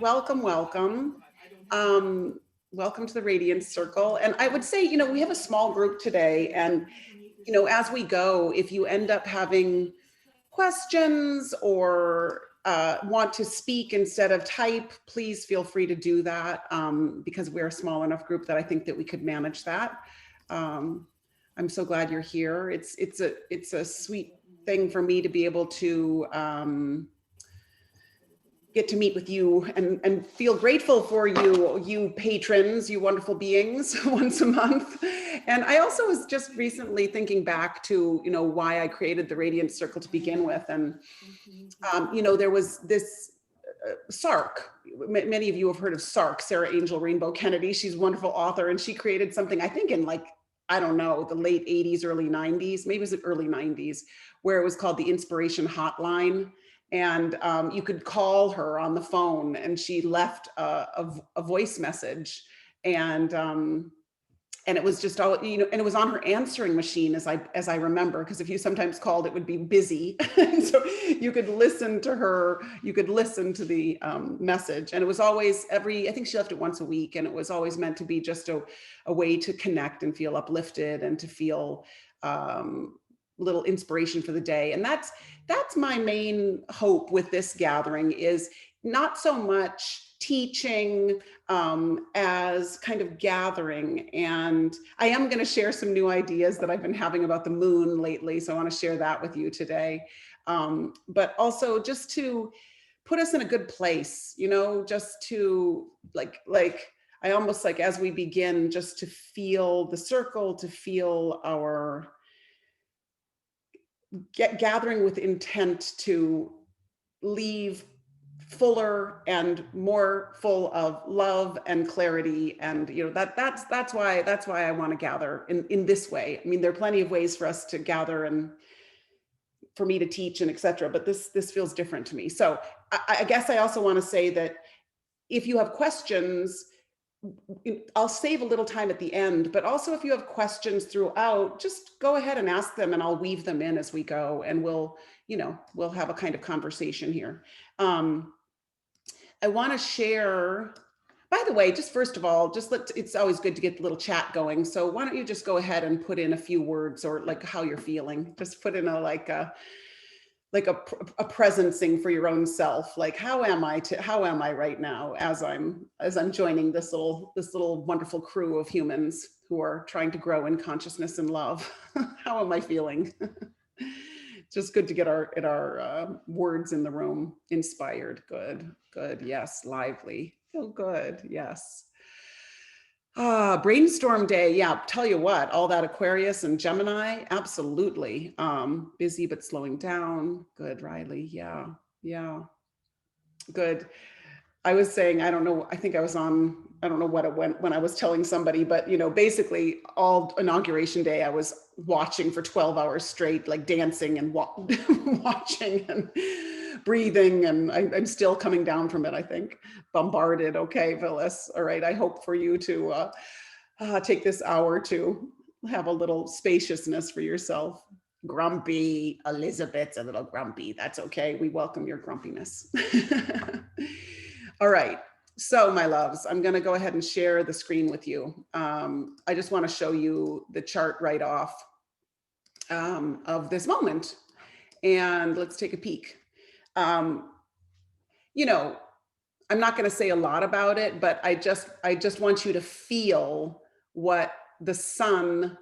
Welcome, welcome. Um, Welcome to the Radiance Circle. And I would say, we have a small group today. And, as we go, if you end up having questions or want to speak instead of type, please feel free to do that because we're a small enough group that I think that we could manage that. Um, I'm so glad you're here. It's a sweet thing for me to be able to get to meet with you and feel grateful for you patrons, you wonderful beings once a month. And I also was just recently thinking back to, why I created the Radiance Circle to begin with. And, there was this Sark. Many of you have heard of Sark, Sarah Angel Rainbow Kennedy. She's a wonderful author, and she created something, I think in I don't know, the late 80s, early 90s, maybe it was the early 90s, where it was called the Inspiration Hotline. And you could call her on the phone, and she left a voice message. And it was just all, and it was on her answering machine, as I remember, because if you sometimes called, it would be busy. And so you could listen to her, you could listen to the message. And it was always I think she left it once a week, and it was always meant to be just a way to connect and feel uplifted and to feel little inspiration for the day. And that's my main hope with this gathering, is not so much teaching as kind of gathering. And I am going to share some new ideas that I've been having about the moon lately. So I want to share that with you today. But also just to put us in a good place, just to I almost like, as we begin, just to feel the circle, to feel our gathering with intent to leave fuller and more full of love and clarity. And that's why I want to gather in this way. I mean, there are plenty of ways for us to gather and for me to teach and etc., but this feels different to me. So I guess I also want to say that if you have questions, I'll save a little time at the end, but also if you have questions throughout, just go ahead and ask them, and I'll weave them in as we go, and we'll have a kind of conversation here. I want to share, by the way, just first of all, it's always good to get the little chat going. So why don't you just go ahead and put in a few words, or like how you're feeling. Just put in a presencing for your own self. Like, how am I right now as I'm joining this little wonderful crew of humans who are trying to grow in consciousness and love? How am I feeling? Just good to get our words in the room. Inspired. Good. Yes. Lively. Feel good. Yes. Brainstorm day. Yeah. Tell you what, all that Aquarius and Gemini. Absolutely. Busy, but slowing down. Good. Riley. Yeah. Yeah. Good. I was saying, I don't know, I think I was on, I don't know what it went when I was telling somebody, but basically all inauguration day, I was watching for 12 hours straight, like dancing and watching and breathing. And I'm still coming down from it, I think. Bombarded. Okay, Phyllis. All right. I hope for you to take this hour to have a little spaciousness for yourself. Grumpy. Elizabeth's a little grumpy. That's okay. We welcome your grumpiness. All right. So my loves, I'm going to go ahead and share the screen with you. I just want to show you the chart right off of this moment. And let's take a peek. I'm not going to say a lot about it, but I just want you to feel what the sun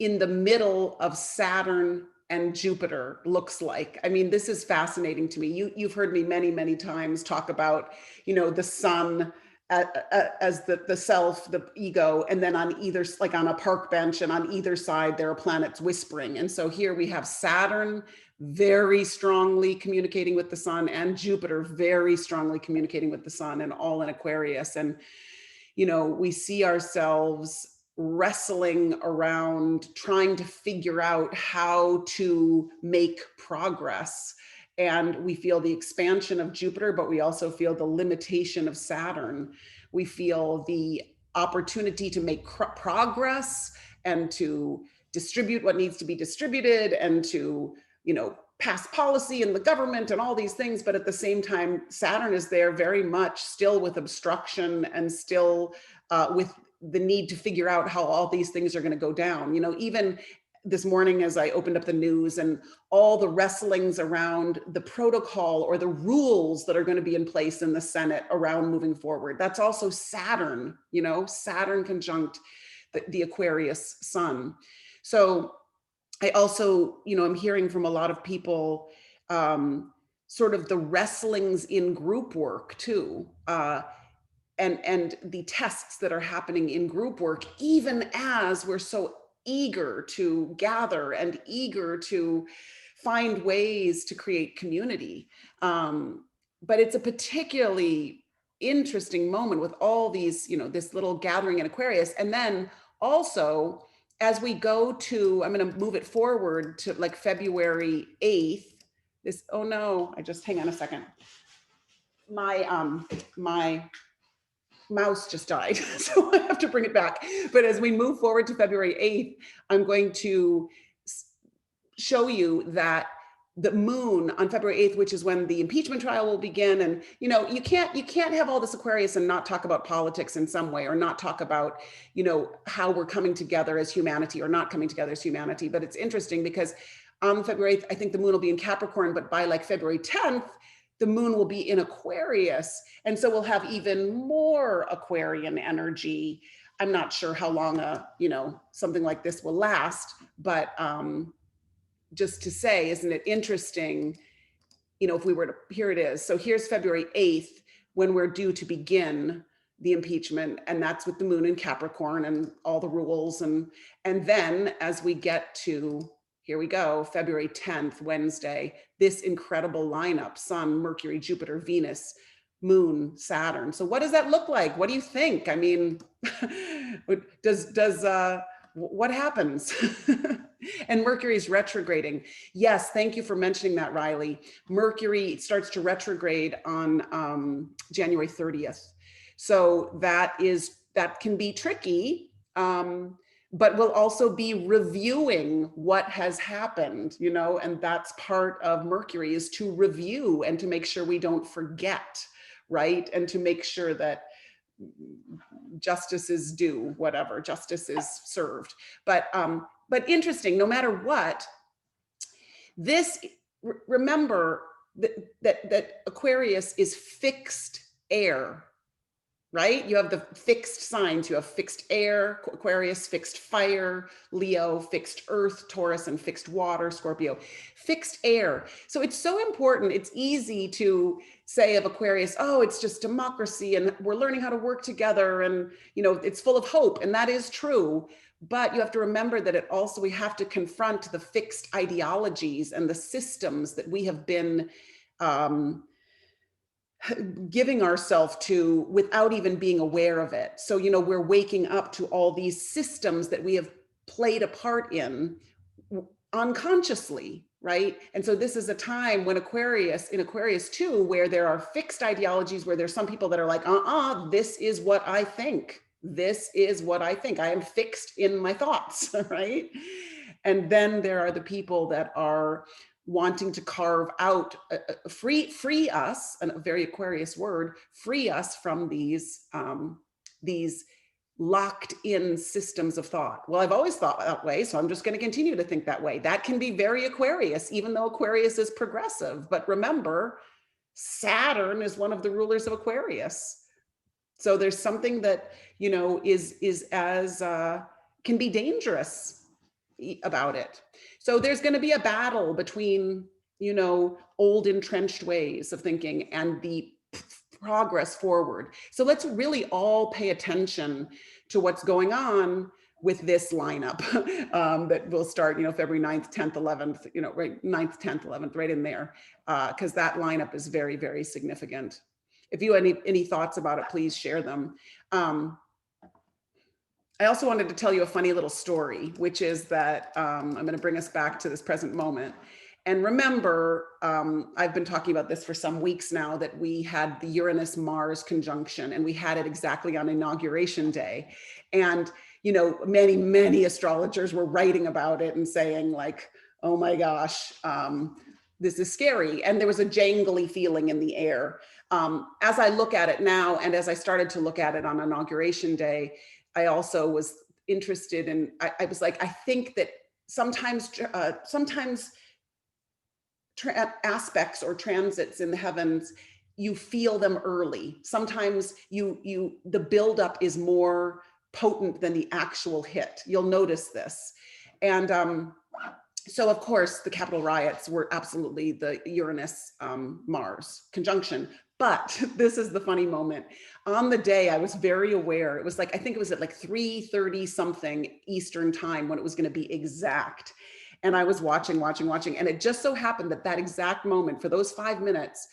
in the middle of Saturn and Jupiter looks like. I mean, this is fascinating to me. You've heard me many, many times talk about, the sun as the self, the ego, and then on either, like on a park bench, and on either side, there are planets whispering. And so here we have Saturn very strongly communicating with the sun, and Jupiter very strongly communicating with the sun, and all in Aquarius. And, we see ourselves wrestling around trying to figure out how to make progress. And we feel the expansion of Jupiter, but we also feel the limitation of Saturn. We feel the opportunity to make progress and to distribute what needs to be distributed, and to, pass policy in the government and all these things, but at the same time, Saturn is there very much still with obstruction and still with the need to figure out how all these things are going to go down. You know, even this morning as I opened up the news and all the wrestlings around the protocol or the rules that are going to be in place in the Senate around moving forward. That's also Saturn, you know, Saturn conjunct the Aquarius sun. So I also, you know, I'm hearing from a lot of people sort of the wrestlings in group work too. And the tests that are happening in group work, even as we're so eager to gather and eager to find ways to create community. But it's a particularly interesting moment with all these, you know, this little gathering in Aquarius. And then also, as we go to, I'm going to move it forward to like February 8th. This, oh no, I just, hang on a second. My mouse just died, so I have to bring it back. But as we move forward to February 8th, I'm going to show you that the moon on February 8th, which is when the impeachment trial will begin. And, you know, you can't have all this Aquarius and not talk about politics in some way, or not talk about, you know, how we're coming together as humanity or not coming together as humanity. But it's interesting because on February 8th, I think the moon will be in Capricorn, but by like February 10th, the moon will be in Aquarius. And so we'll have even more Aquarian energy. I'm not sure how long you know, something like this will last, but just to say, isn't it interesting, you know, if we were to, here it is. So here's February 8th, when we're due to begin the impeachment, and that's with the moon in Capricorn and all the rules. And then as we get to, here we go, February 10th, Wednesday, this incredible lineup: Sun, Mercury, Jupiter, Venus, Moon, Saturn. So what does that look like? What do you think? I mean, what happens? And Mercury's retrograding. Yes, thank you for mentioning that, Riley. Mercury starts to retrograde on January 30th. So that can be tricky. But we'll also be reviewing what has happened, you know, and that's part of Mercury, is to review and to make sure we don't forget, right? And to make sure that justice is due, whatever, justice is served. But interesting, no matter what, remember that Aquarius is fixed air, right? You have the fixed signs. You have fixed air, Aquarius, fixed fire, Leo, fixed earth, Taurus, and fixed water, Scorpio. Fixed air. So it's so important. It's easy to say of Aquarius, oh, it's just democracy and we're learning how to work together and, you know, it's full of hope. And that is true. But you have to remember that we have to confront the fixed ideologies and the systems that we have been giving ourselves to without even being aware of it. So, you know, we're waking up to all these systems that we have played a part in unconsciously, right? And so this is a time when in Aquarius too, where there are fixed ideologies, where there's some people that are like, this is what I think. This is what I think. I am fixed in my thoughts, right? And then there are the people that are wanting to carve out, free us, a very Aquarius word, free us from these locked in systems of thought. Well, I've always thought that way, so I'm just going to continue to think that way. That can be very Aquarius, even though Aquarius is progressive. But remember, Saturn is one of the rulers of Aquarius. So there's something that, you know, can be dangerous about it. So there's going to be a battle between, you know, old entrenched ways of thinking and the progress forward. So let's really all pay attention to what's going on with this lineup that will start, you know, February 9th, 10th, 11th, you know, right, 9th, 10th, 11th, right in there, because that lineup is very, very significant. If you have any thoughts about it, please share them. I also wanted to tell you a funny little story, which is that I'm going to bring us back to this present moment. And remember, I've been talking about this for some weeks now, that we had the Uranus-Mars conjunction, and we had it exactly on Inauguration Day. And, you know, many, many astrologers were writing about it and saying like, oh my gosh, this is scary. And there was a jangly feeling in the air. As I look at it now, and as I started to look at it on Inauguration Day, I also was interested in, I was like, I think that sometimes aspects or transits in the heavens, you feel them early. Sometimes the buildup is more potent than the actual hit. You'll notice this. And so of course the Capitol riots were absolutely the Uranus Mars conjunction. But this is the funny moment. On the day, I was very aware. It was like, I think it was at like 3:30 something Eastern time when it was going to be exact. And I was watching. And it just so happened that that exact moment, for those 5 minutes,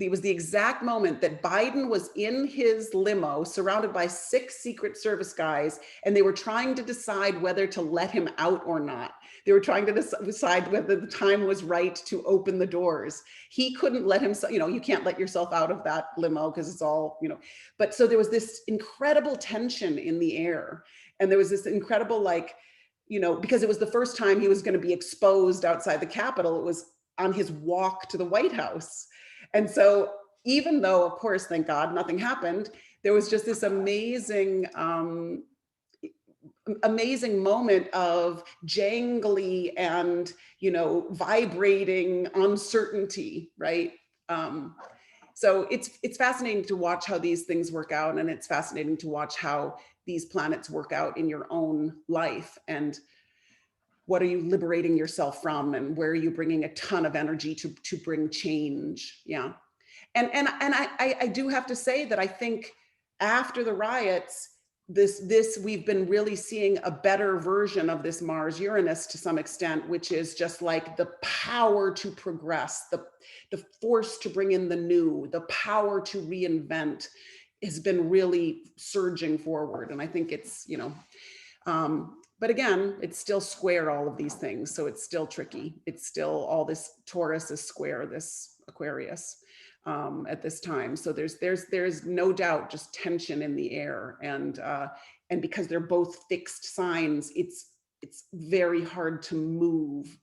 it was the exact moment that Biden was in his limo surrounded by 6 Secret Service guys, and they were trying to decide whether to let him out or not. They were trying to decide whether the time was right to open the doors. He couldn't let himself, you can't let yourself out of that limo because it's all, but so there was this incredible tension in the air. And there was this incredible, because it was the first time he was going to be exposed outside the Capitol. It was on his walk to the White House. And so even though, of course, thank God, nothing happened, there was just this amazing moment of jangly and, vibrating uncertainty, right? So it's fascinating to watch how these things work out. And it's fascinating to watch how these planets work out in your own life. And what are you liberating yourself from, and where are you bringing a ton of energy to bring change? Yeah. And I do have to say that I think after the riots, we've been really seeing a better version of this Mars Uranus to some extent, which is just like the power to progress, the force to bring in the new, the power to reinvent has been really surging forward. And I think it's, but again, it's still square all of these things. So it's still tricky. It's still all this Taurus is square this Aquarius at this time. So there's no doubt just tension in the air. And because they're both fixed signs, it's very hard to move.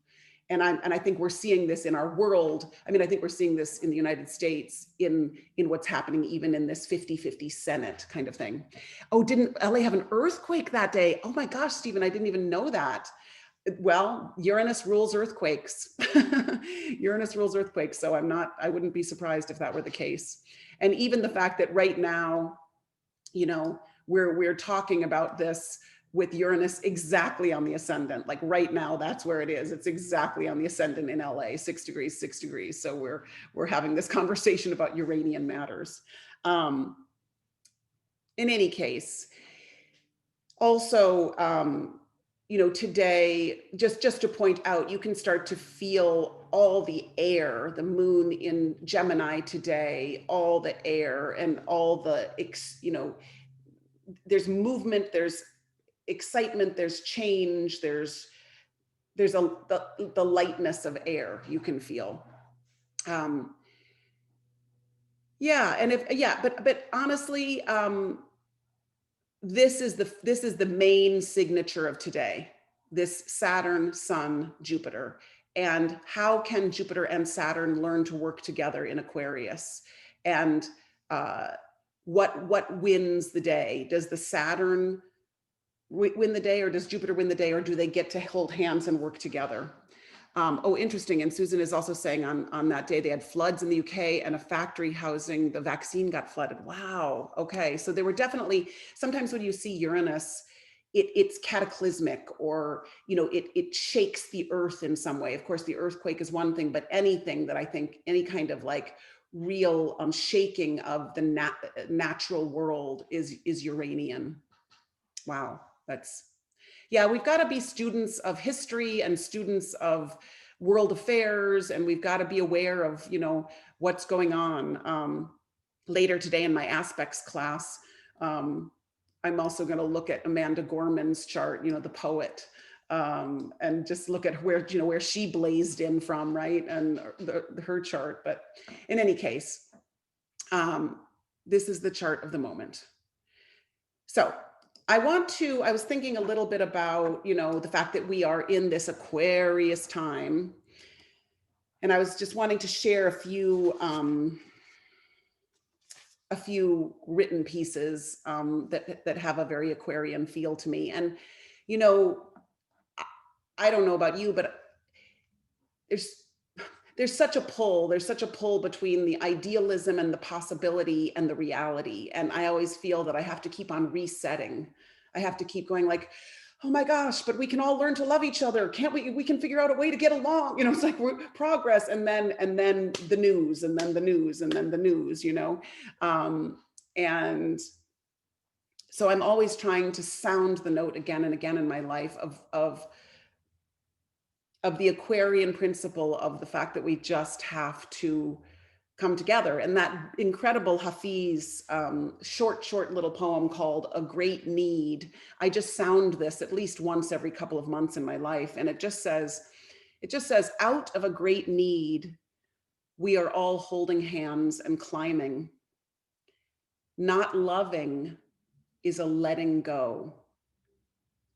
And I think we're seeing this in our world. I mean, I think we're seeing this in the United States in what's happening even in this 50-50 Senate kind of thing. Oh, didn't LA have an earthquake that day? Oh my gosh, Stephen, I didn't even know that. Well, Uranus rules earthquakes. Uranus rules earthquakes. So I wouldn't be surprised if that were the case. And even the fact that right now, we're talking about this with Uranus exactly on the ascendant. Like right now, that's where it is. It's exactly on the ascendant in LA, 6 degrees. So we're having this conversation about Uranian matters. In any case, also, today, just to point out, you can start to feel all the air, the moon in Gemini today, all the air and all the, there's movement, there's excitement, there's change, there's the lightness of air you can feel. But honestly, this is the main signature of today, this Saturn, Sun, Jupiter. And how can Jupiter and Saturn learn to work together in Aquarius? And what wins the day? Does the Saturn win the day, or does Jupiter win the day, or do they get to hold hands and work together? Oh, interesting. And Susan is also saying on that day, they had floods in the UK and a factory housing the vaccine got flooded. Wow. Okay. So there were definitely, sometimes when you see Uranus, it's cataclysmic, or, it shakes the earth in some way. Of course, the earthquake is one thing, but anything that I think, any kind of like real shaking of the natural world is Uranian. Wow. We've got to be students of history and students of world affairs, and we've got to be aware of, what's going on. Later today in my aspects class, I'm also going to look at Amanda Gorman's chart, the poet, and just look at where she blazed in from, right, and her chart. But in any case, this is the chart of the moment. So I was thinking a little bit about, the fact that we are in this Aquarius time. And I was just wanting to share a few written pieces that have a very Aquarian feel to me. And, you know, I don't know about you, but there's there's such a pull between the idealism and the possibility and the reality. And I always feel that I have to keep on resetting. I have to keep going like, oh my gosh, but we can all learn to love each other. Can't we? We can figure out a way to get along. You know, it's like progress, and then the news, and then the news, and then the news. You know, and so I'm always trying to sound the note again and again in my life of the Aquarian principle of the fact that we just have to come together. And that incredible Hafiz short little poem called A Great Need, I just sound this at least once every couple of months in my life. And it just says, out of a great need, we are all holding hands and climbing. Not loving is a letting go.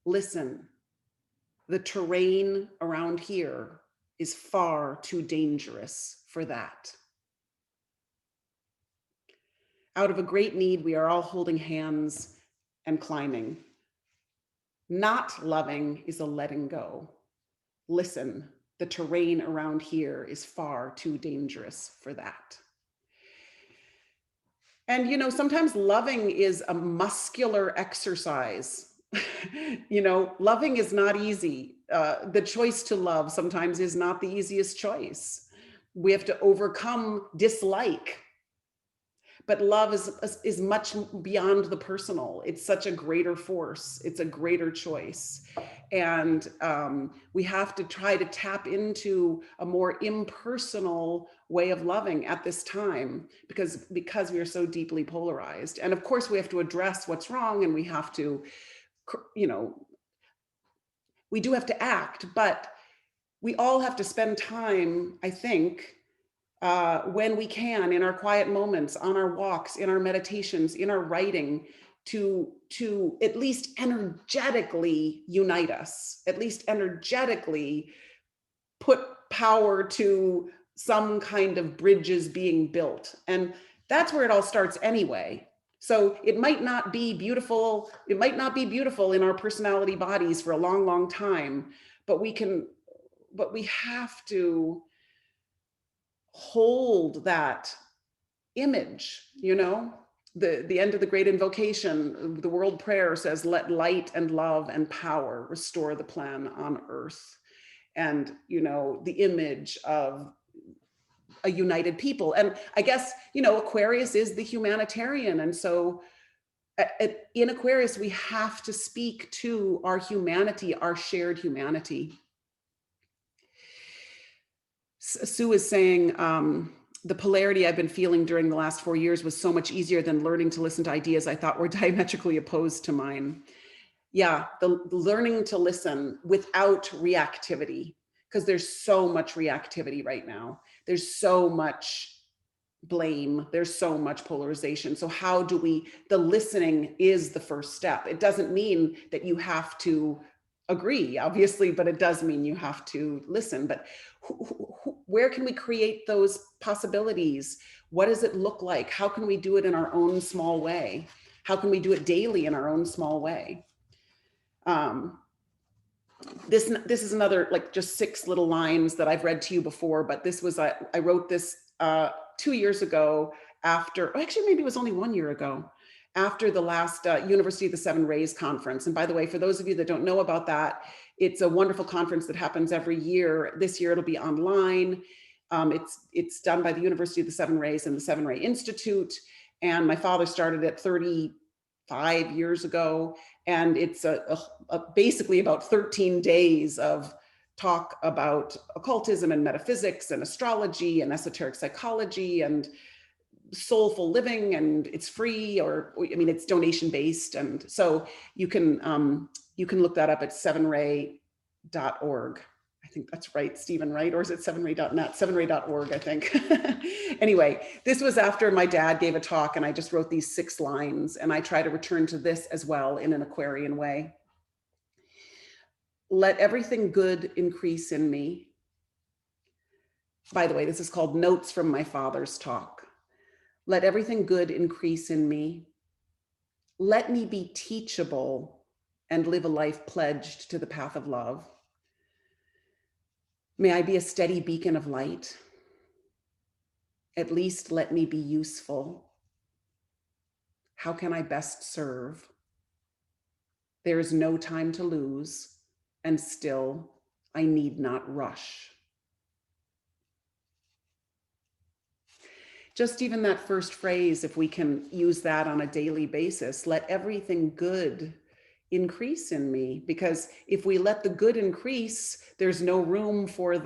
Listen, the terrain around here is far too dangerous for that. Out of a great need, we are all holding hands and climbing. Not loving is a letting go. Listen, the terrain around here is far too dangerous for that. And, you know, sometimes loving is a muscular exercise. You know, loving is not easy. The choice to love sometimes is not the easiest choice. We have to overcome dislike. But love is much beyond the personal. It's such a greater force. It's a greater choice. And we have to try to tap into a more impersonal way of loving at this time because we are so deeply polarized. And of course, we have to address what's wrong, and we have to, you know, we do have to act, but we all have to spend time, I think, when we can, in our quiet moments, on our walks, in our meditations, in our writing, to at least energetically unite us, at least energetically put power to some kind of bridges being built. And that's where it all starts anyway. So it might not be beautiful. It might not be beautiful in our personality bodies for a long, long time, but we have to hold that image, you know. The end of the great invocation, the world prayer says, let light and love and power restore the plan on earth. And, you know, the image of a united people. And I guess, you know, Aquarius is the humanitarian. And so in Aquarius, we have to speak to our humanity, our shared humanity. Sue is saying, the polarity I've been feeling during the last 4 years was so much easier than learning to listen to ideas I thought were diametrically opposed to mine. Yeah, the learning to listen without reactivity, because there's so much reactivity right now. There's so much blame. There's so much polarization. So how do the listening is the first step. It doesn't mean that you have to agree, obviously, but it does mean you have to listen. But where can we create those possibilities? What does it look like? How can we do it in our own small way? How can we do it daily in our own small way? This is another, like, just 6 little lines that I've read to you before, but this was, I wrote this 2 years ago after, actually maybe it was only 1 year ago, after the last University of the Seven Rays conference. And by the way, for those of you that don't know about that, it's a wonderful conference that happens every year. This year it'll be online. It's done by the University of the Seven Rays and the Seven Ray Institute. And my father started it 35 years ago. And it's basically about 13 days of talk about occultism and metaphysics and astrology and esoteric psychology and soulful living, and it's free, or I mean, it's donation based. And so you can look that up at sevenray.org. I think that's right, Stephen, right? Or is it sevenray.net? Sevenray.org, I think. Anyway, this was after my dad gave a talk, and I just wrote these 6 lines, and I try to return to this as well in an Aquarian way. Let everything good increase in me. By the way, this is called Notes from My Father's Talk. Let everything good increase in me. Let me be teachable and live a life pledged to the path of love. May I be a steady beacon of light. At least let me be useful. How can I best serve? There is no time to lose, and still I need not rush. Just even that first phrase, if we can use that on a daily basis, let everything good increase in me, because if we let the good increase, there's no room for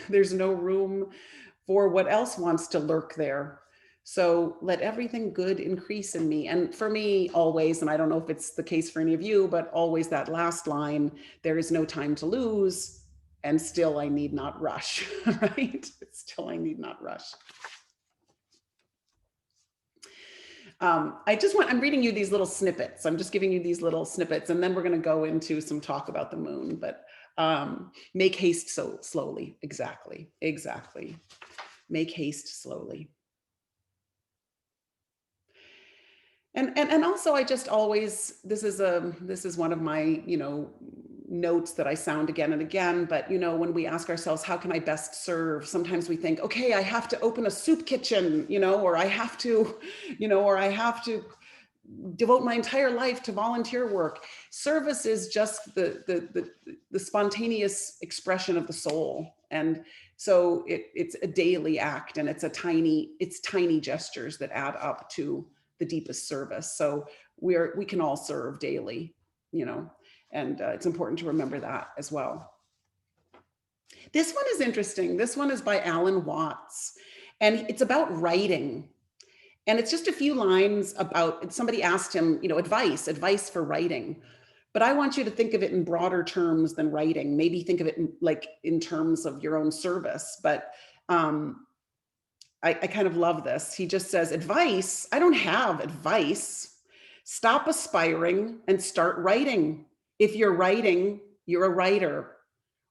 there's no room for what else wants to lurk there. So let everything good increase in me. And for me, always, and I don't know if it's the case for any of you, but always that last line, there is no time to lose, and still I need not rush, right? Still I need not rush. I'm reading you these little snippets. I'm just giving you these little snippets, and then we're going to go into some talk about the moon, but make haste so slowly. Exactly. Make haste slowly. And also, I just always, this is one of my, notes that I sound again and again, but when we ask ourselves, how can I best serve? Sometimes we think, okay, I have to open a soup kitchen, or I have to, or I have to devote my entire life to volunteer work. Service is just the spontaneous expression of the soul. And so it's a daily act, and it's tiny gestures that add up to the deepest service. So we can all serve daily, and it's important to remember that as well. This one is interesting. This one is by Alan Watts, and it's about writing. And it's just a few lines about, somebody asked him, advice for writing. But I want you to think of it in broader terms than writing. Maybe think of it in terms of your own service. But I kind of love this. He just says, advice, I don't have advice. Stop aspiring and start writing. If you're writing, you're a writer.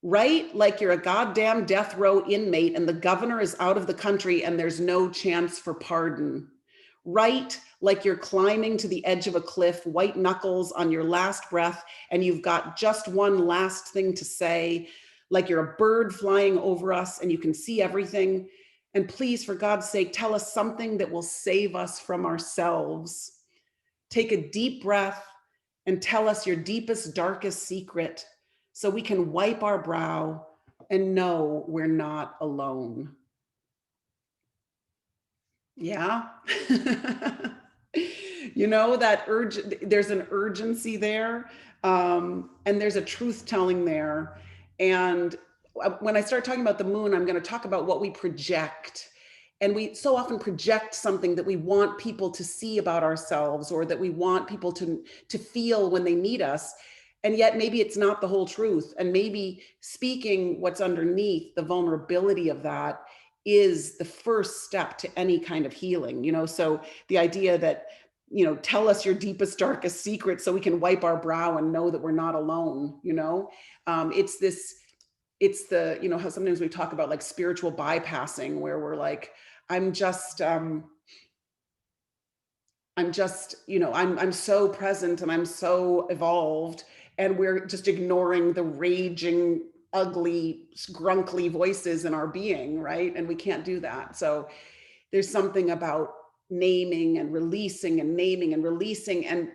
Write like you're a goddamn death row inmate and the governor is out of the country and there's no chance for pardon. Write like you're climbing to the edge of a cliff, white knuckles on your last breath, and you've got just one last thing to say, like you're a bird flying over us and you can see everything. And please, for God's sake, tell us something that will save us from ourselves. Take a deep breath and tell us your deepest, darkest secret so we can wipe our brow and know we're not alone. Yeah. There's an urgency there, and there's a truth telling there. And when I start talking about the moon, I'm going to talk about what we project. And we so often project something that we want people to see about ourselves, or that we want people to feel when they meet us. And yet maybe it's not the whole truth. And maybe speaking what's underneath, the vulnerability of that, is the first step to any kind of healing. So the idea that, tell us your deepest, darkest secret so we can wipe our brow and know that we're not alone. It's the, how sometimes we talk about like spiritual bypassing, where we're like, I'm so present and I'm so evolved, and we're just ignoring the raging, ugly, grunkly voices in our being, right? And we can't do that. So there's something about naming and releasing and naming and releasing and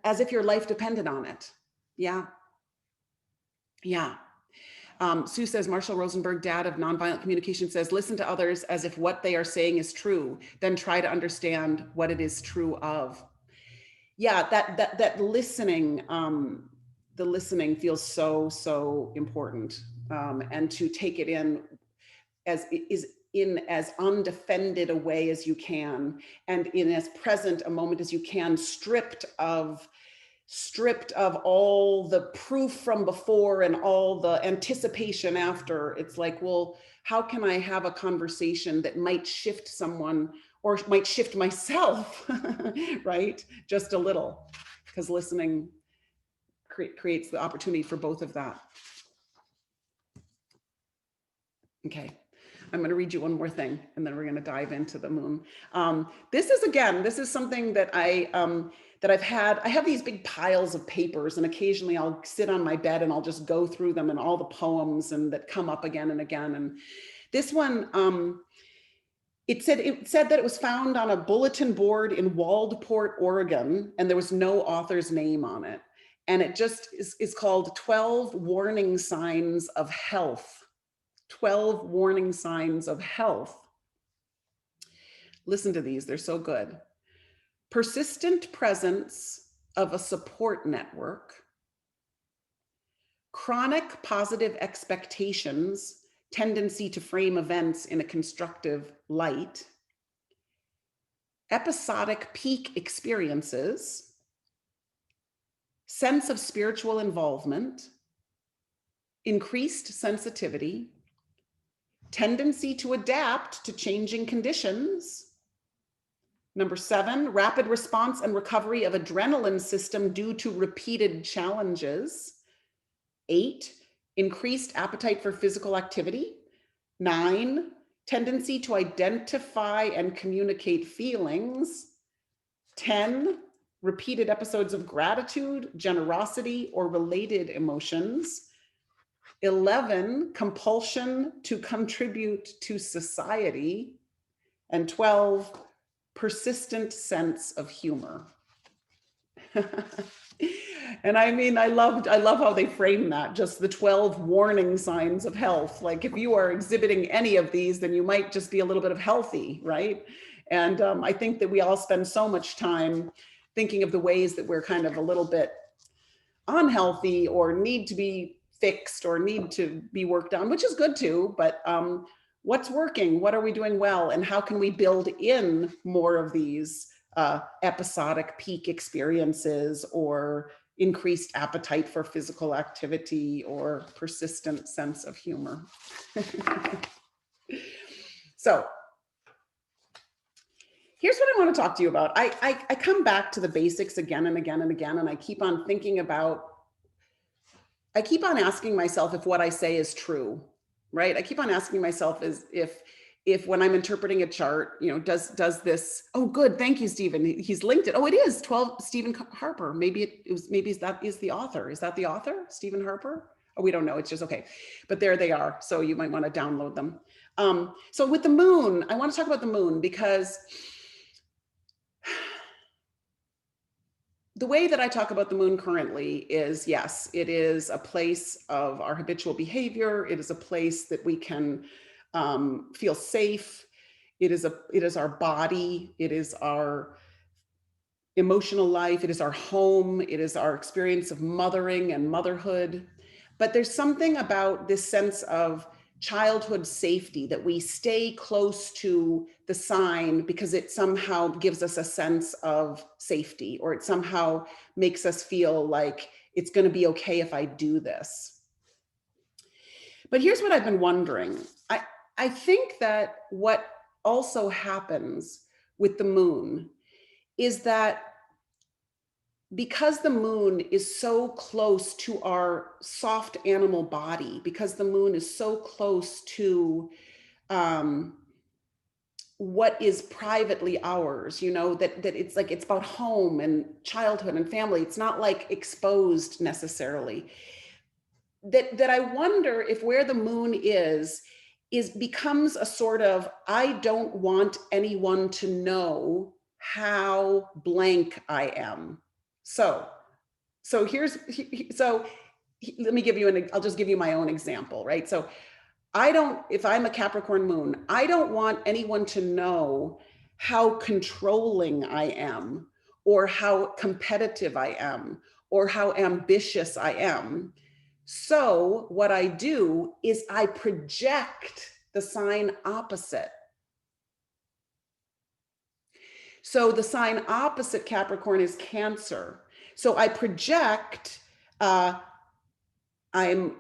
as if your life depended on it. Yeah. Sue says, Marshall Rosenberg, dad of nonviolent communication, says, listen to others as if what they are saying is true, then try to understand what it is true of. Yeah, that listening, the listening feels so important, and to take it in as undefended a way as you can, and in as present a moment as you can, stripped of all the proof from before and all the anticipation after. It's like, well, how can I have a conversation that might shift someone or might shift myself, right? Just a little, because listening creates the opportunity for both of that. Okay. I'm going to read you one more thing, and then we're going to dive into the moon. This is something that I have these big piles of papers, and occasionally I'll sit on my bed and I'll just go through them and all the poems and that come up again and again. And this one, it said that it was found on a bulletin board in Waldport, Oregon, and there was no author's name on it. And it just is called 12 Warning Signs of Health. 12 warning signs of health. Listen to these, they're so good. Persistent presence of a support network, chronic positive expectations, tendency to frame events in a constructive light, episodic peak experiences, sense of spiritual involvement, increased sensitivity, tendency to adapt to changing conditions. Number 7, rapid response and recovery of adrenaline system due to repeated challenges. 8, increased appetite for physical activity. 9, tendency to identify and communicate feelings. 10, repeated episodes of gratitude, generosity, or related emotions. 11, compulsion to contribute to society. And 12, persistent sense of humor. And I mean, I love how they frame that, just the 12 warning signs of health. Like if you are exhibiting any of these, then you might just be a little bit of healthy, right? And I think that we all spend so much time thinking of the ways that we're kind of a little bit unhealthy or need to be fixed or need to be worked on, which is good too, but what's working? What are we doing well? And how can we build in more of these episodic peak experiences or increased appetite for physical activity or persistent sense of humor? So here's what I want to talk to you about. I come back to the basics again and again and again, and I keep on asking myself if what I say is true, right? I keep on asking myself if when I'm interpreting a chart, does this, oh, good. Thank you, Stephen. He's linked it. Oh, it is 12, Stephen Harper. Maybe that is the author. Is that the author, Stephen Harper? Oh, we don't know. It's just, okay. But there they are. So you might want to download them. So with the moon, I want to talk about the moon because the way that I talk about the moon currently is, yes, it is a place of our habitual behavior. It is a place that we can feel safe. It is our body. It is our emotional life. It is our home. It is our experience of mothering and motherhood. But there's something about this sense of childhood safety, that we stay close to the sign because it somehow gives us a sense of safety, or it somehow makes us feel like it's going to be okay if I do this. But here's what I've been wondering. I think that what also happens with the moon is that because the moon is so close to our soft animal body, because the moon is so close to what is privately ours, that it's like, it's about home and childhood and family. It's not like exposed necessarily. That I wonder if where the moon is becomes a sort of, I don't want anyone to know how blank I am. So let me give you I'll just give you my own example, right? So if I'm a Capricorn moon, I don't want anyone to know how controlling I am, or how competitive I am, or how ambitious I am. So what I do is I project the sign opposite. So the sign opposite Capricorn is Cancer. So I project, I'm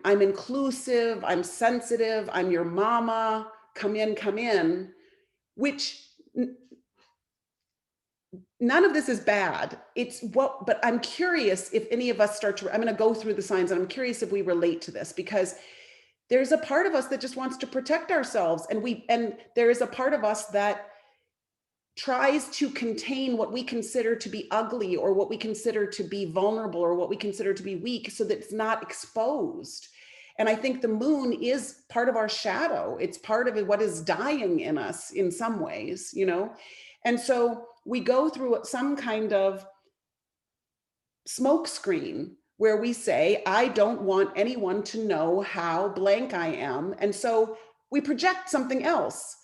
inclusive, I'm sensitive, I'm your mama, come in, which none of this is bad. But I'm curious if any of us I'm going to go through the signs, and I'm curious if we relate to this, because there's a part of us that just wants to protect ourselves. And there is a part of us that tries to contain what we consider to be ugly, or what we consider to be vulnerable, or what we consider to be weak, so that it's not exposed. And I think the moon is part of our shadow. It's part of what is dying in us in some ways, you know? And so we go through some kind of smoke screen where we say, I don't want anyone to know how blank I am. And so we project something else.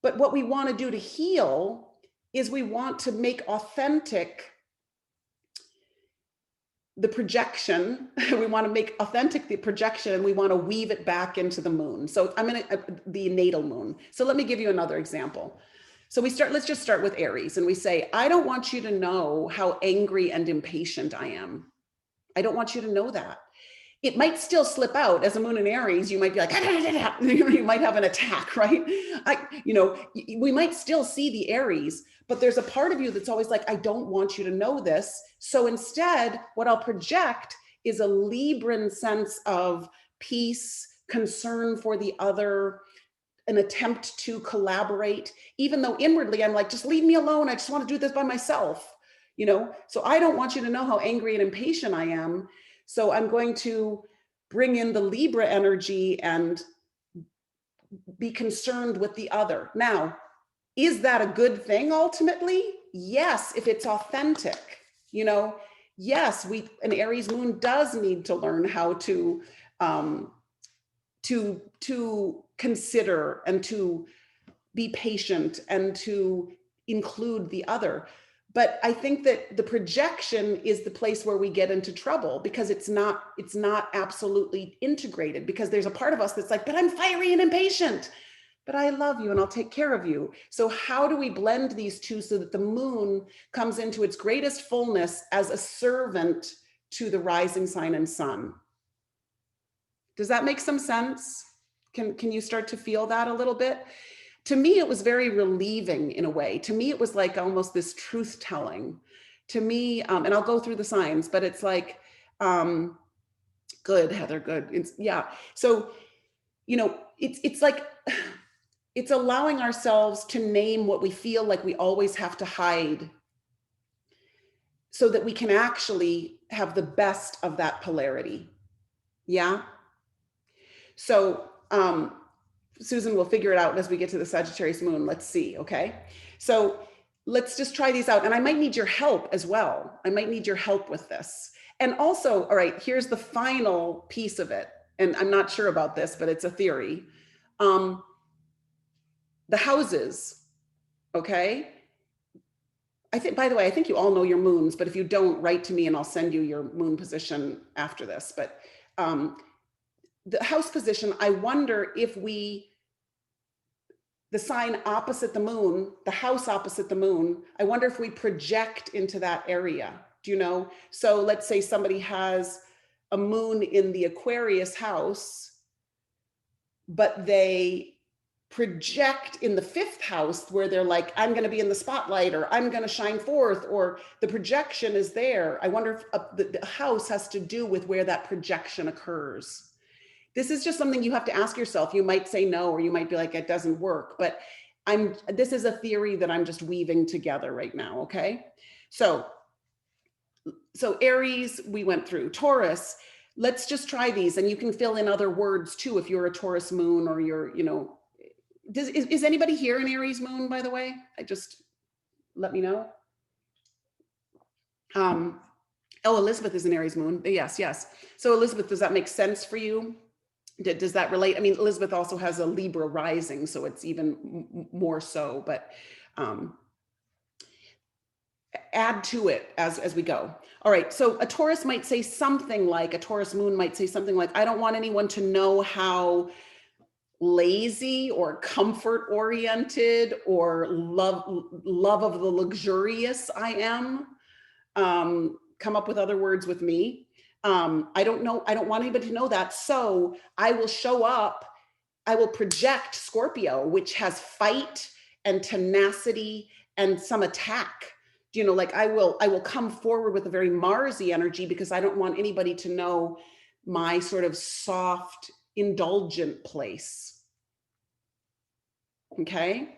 But what we want to do to heal is we want to make authentic the projection. We want to make authentic the projection, and we want to weave it back into the moon. So the natal moon. So let me give you another example. So let's just start with Aries, and we say, I don't want you to know how angry and impatient I am. I don't want you to know that. It might still slip out as a moon in Aries. You might be like, you might have an attack, right? We might still see the Aries, but there's a part of you that's always like, I don't want you to know this. So instead, what I'll project is a Libran sense of peace, concern for the other, an attempt to collaborate, even though inwardly I'm like, just leave me alone. I just want to do this by myself, So I don't want you to know how angry and impatient I am. So I'm going to bring in the Libra energy and be concerned with the other. Now, is that a good thing ultimately? Yes, if it's authentic. Yes, an Aries moon does need to learn how to consider and to be patient and to include the other. But I think that the projection is the place where we get into trouble, because it's not absolutely integrated, because there's a part of us that's like, but I'm fiery and impatient, but I love you and I'll take care of you. So how do we blend these two so that the moon comes into its greatest fullness as a servant to the rising sign and sun? Does that make some sense? Can you start to feel that a little bit? To me, it was very relieving in a way. To me, it was like almost this truth telling. To me, and I'll go through the signs, but it's like, good, Heather, good. Yeah. So, it's like, it's allowing ourselves to name what we feel like we always have to hide, so that we can actually have the best of that polarity. Yeah. So, Susan will figure it out as we get to the Sagittarius moon. Let's see. Okay. So let's just try these out. And I might need your help as well. I might need your help with this. And also, all right, here's the final piece of it. And I'm not sure about this, but it's a theory. The houses. Okay. By the way, I think you all know your moons, but if you don't, write to me and I'll send you your moon position after this. But the house position, I wonder if the sign opposite the moon, the house opposite the moon, I wonder if we project into that area. Do you know? So let's say somebody has a moon in the Aquarius house, but they project in the 5th house where they're like, I'm going to be in the spotlight, or I'm going to shine forth, or the projection is there. I wonder if the house has to do with where that projection occurs. This is just something you have to ask yourself. You might say no, or you might be like, it doesn't work, but this is a theory that I'm just weaving together right now. Okay. So Aries, we went through. Taurus, let's just try these, and you can fill in other words too, if you're a Taurus moon, or you're, is anybody here an Aries moon, by the way? Let me know. Oh, Elizabeth is an Aries moon. Yes. So Elizabeth, does that make sense for you? Does that relate? I mean, Elizabeth also has a Libra rising, so it's even more so, but add to it as we go. All right, so a Taurus might say something like, a Taurus moon might say something like, I don't want anyone to know how lazy or comfort oriented or love of the luxurious I am. Come up with other words with me. I don't want anybody to know that. So I will show up, I will project Scorpio, which has fight and tenacity and some attack. Like I will come forward with a very Marsy energy, because I don't want anybody to know my sort of soft, indulgent place. Okay.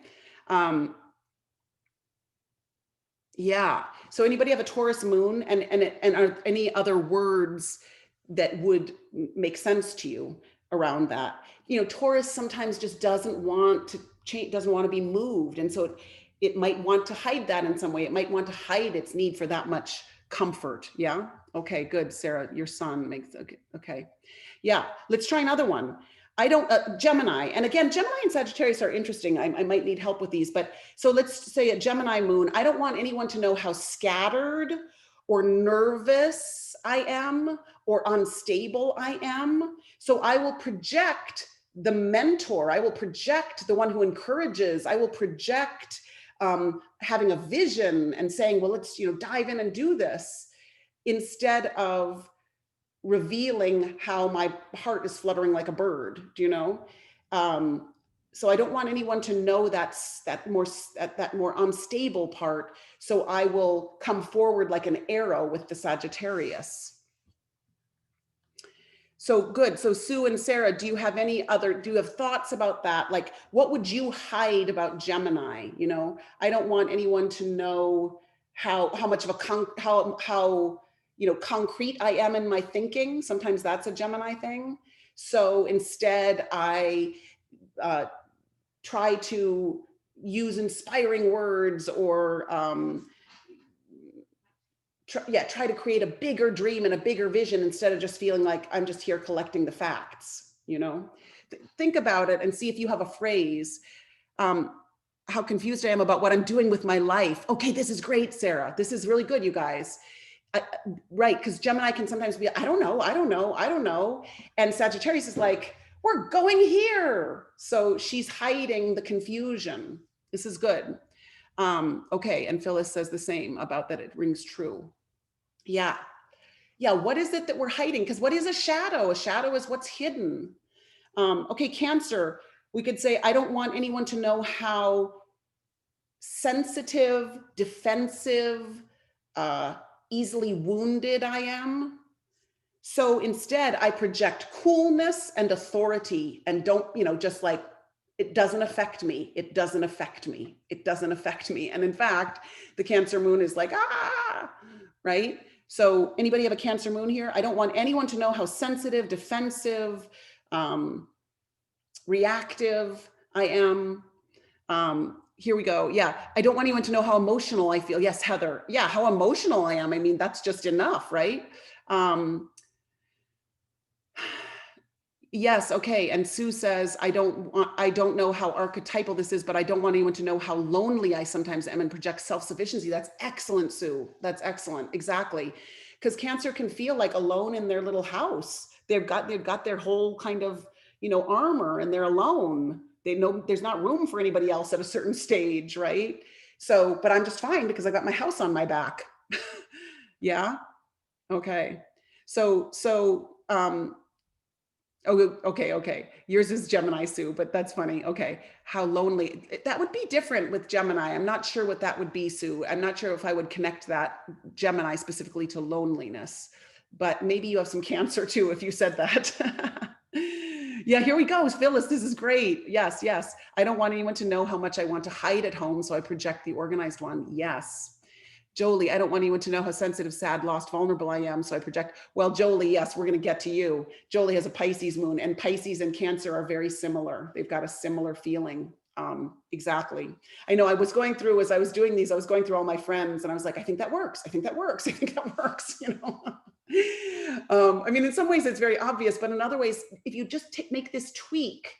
Yeah. So anybody have a Taurus moon, and are any other words that would make sense to you around that? You know, Taurus sometimes just doesn't want to change, doesn't want to be moved. And so it might want to hide that in some way. It might want to hide its need for that much comfort. Yeah. Okay, good. Sarah, your son makes, okay. Okay. Yeah. Let's try another one. I don't, Gemini. And again, Gemini and Sagittarius are interesting. I might need help with these, but so let's say a Gemini moon. I don't want anyone to know how scattered or nervous I am or unstable I am. So I will project the mentor. I will project the one who encourages. I will project having a vision and saying, well, let's, you know, dive in and do this, instead of revealing how my heart is fluttering like a bird. Do you know? So I don't want anyone to know that more unstable part. So I will come forward like an arrow with the Sagittarius. So good. So Sue and Sarah, do you have thoughts about that? Like, what would you hide about Gemini? You know, I don't want anyone to know how much of a how you know, concrete I am in my thinking. Sometimes that's a Gemini thing. So instead, I try to use inspiring words, or try to create a bigger dream and a bigger vision, instead of just feeling like I'm just here collecting the facts. You know, think about it and see if you have a phrase. How confused I am about what I'm doing with my life. Okay, this is great, Sarah. This is really good, you guys. Right, because Gemini can sometimes be, I don't know. And Sagittarius is like, we're going here. So she's hiding the confusion. This is good. Okay, and Phyllis says the same about that. It rings true. Yeah. Yeah, what is it that we're hiding? Because what is a shadow? A shadow is what's hidden. Okay, Cancer, we could say, I don't want anyone to know how sensitive, defensive, easily wounded I am. So instead, I project coolness and authority, and don't, you know, just like, it doesn't affect me. It doesn't affect me. It doesn't affect me. And in fact, the Cancer moon is like, right? So anybody have a Cancer moon here? I don't want anyone to know how sensitive, defensive, reactive I am. Here we go. Yeah. I don't want anyone to know how emotional I feel. Yes, Heather. Yeah. How emotional I am. I mean, that's just enough, right? Yes. Okay. And Sue says, I don't know how archetypal this is, but I don't want anyone to know how lonely I sometimes am and project self-sufficiency. That's excellent, Sue. That's excellent. Exactly. Because Cancer can feel like alone in their little house. They've got their whole kind of, you know, armor, and they're alone. They know there's not room for anybody else at a certain stage, right? So, but I'm just fine because I got my house on my back. Yeah. Okay. So, oh, okay. Yours is Gemini, Sue, but that's funny. Okay. How lonely. That would be different with Gemini. I'm not sure what that would be, Sue. I'm not sure if I would connect that Gemini specifically to loneliness, but maybe you have some Cancer too, if you said that. Yeah, here we go. Phyllis, this is great. Yes. I don't want anyone to know how much I want to hide at home, so I project the organized one. Yes. Jolie, I don't want anyone to know how sensitive, sad, lost, vulnerable I am, so I project. Well, Jolie, yes, we're going to get to you. Jolie has a Pisces moon, and Pisces and Cancer are very similar. They've got a similar feeling. Exactly. I know I was going through, as I was doing these, I was going through all my friends, and I was like, I think that works. I think that works. You know? I mean, in some ways it's very obvious, but in other ways, if you just make this tweak,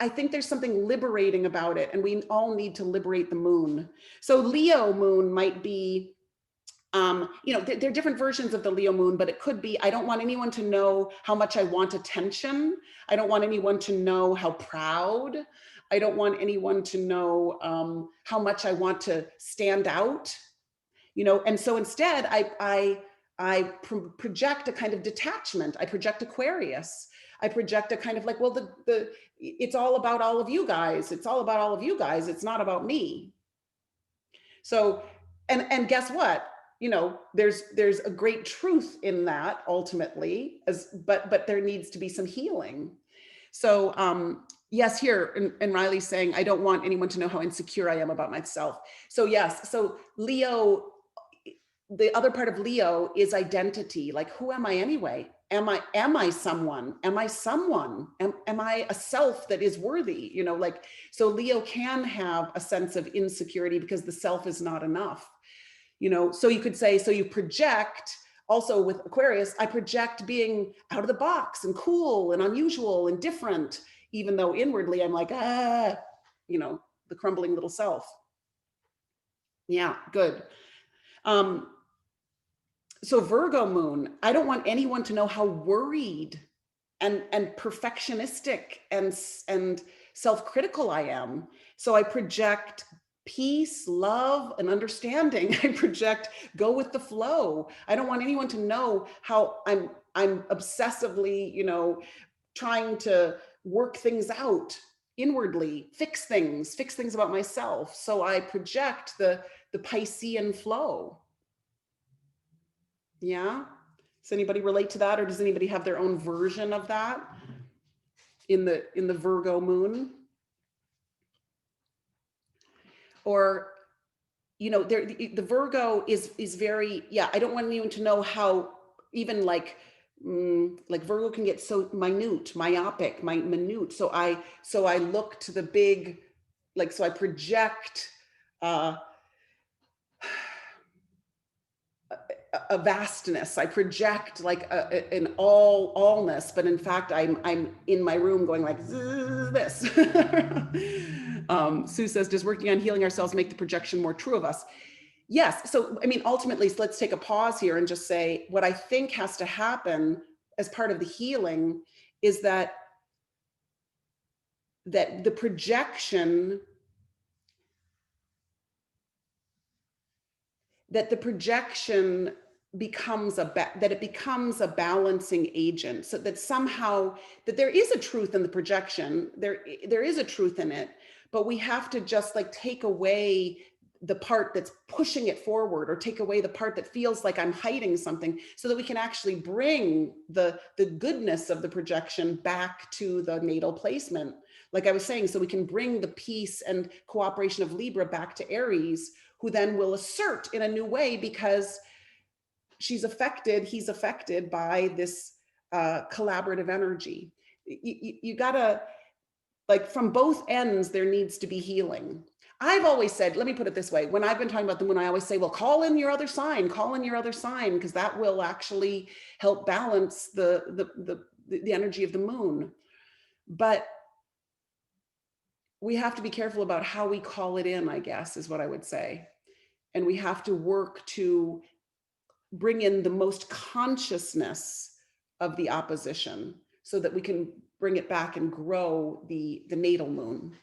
I think there's something liberating about it, and we all need to liberate the moon. So Leo moon might be, you know, there are different versions of the Leo moon, but it could be, I don't want anyone to know how much I want attention. I don't want anyone to know how proud. I don't want anyone to know how much I want to stand out, you know. And so instead, I project a kind of detachment. I project Aquarius. I project a kind of like, well, it's all about all of you guys. It's all about all of you guys. It's not about me. So, and guess what? You know, there's a great truth in that ultimately, but there needs to be some healing. So yes, here, and Riley's saying, I don't want anyone to know how insecure I am about myself. So yes, so Leo, the other part of Leo is identity. Like, who am I anyway? Am I someone? Am I someone? Am I a self that is worthy? You know, like, so Leo can have a sense of insecurity because the self is not enough. You know, so you could say, so you project. Also with Aquarius, I project being out of the box and cool and unusual and different, even though inwardly I'm like, you know, the crumbling little self. Yeah, good. So Virgo moon, I don't want anyone to know how worried and perfectionistic and self-critical I am. So I project peace, love, and understanding. I project go with the flow. I don't want anyone to know how I'm obsessively, you know, trying to work things out inwardly, fix things about myself. So I project the Piscean flow. Yeah. Does anybody relate to that, or does anybody have their own version of that in the Virgo moon? Or, you know, the Virgo is very, yeah, I don't want anyone to know how, even like Virgo can get so myopic, minute. So I look to the big, like, so I project uh a vastness. I project like an allness, but in fact, I'm in my room going like this. Sue says, does working on healing ourselves make the projection more true of us? Yes. So, I mean, ultimately, let's take a pause here and just say what I think has to happen as part of the healing is that the projection becomes that it becomes a balancing agent, so that somehow that there is a truth in the projection, there is a truth in it, but we have to just like take away the part that's pushing it forward, or take away the part that feels like I'm hiding something, so that we can actually bring the goodness of the projection back to the natal placement, like I was saying, so we can bring the peace and cooperation of Libra back to Aries, who then will assert in a new way because he's affected by this collaborative energy. You gotta, like, from both ends, there needs to be healing. I've always said, let me put it this way. When I've been talking about the moon, I always say, well, call in your other sign, because that will actually help balance the energy of the moon. But we have to be careful about how we call it in, I guess, is what I would say. And we have to work to bring in the most consciousness of the opposition, so that we can bring it back and grow the natal moon.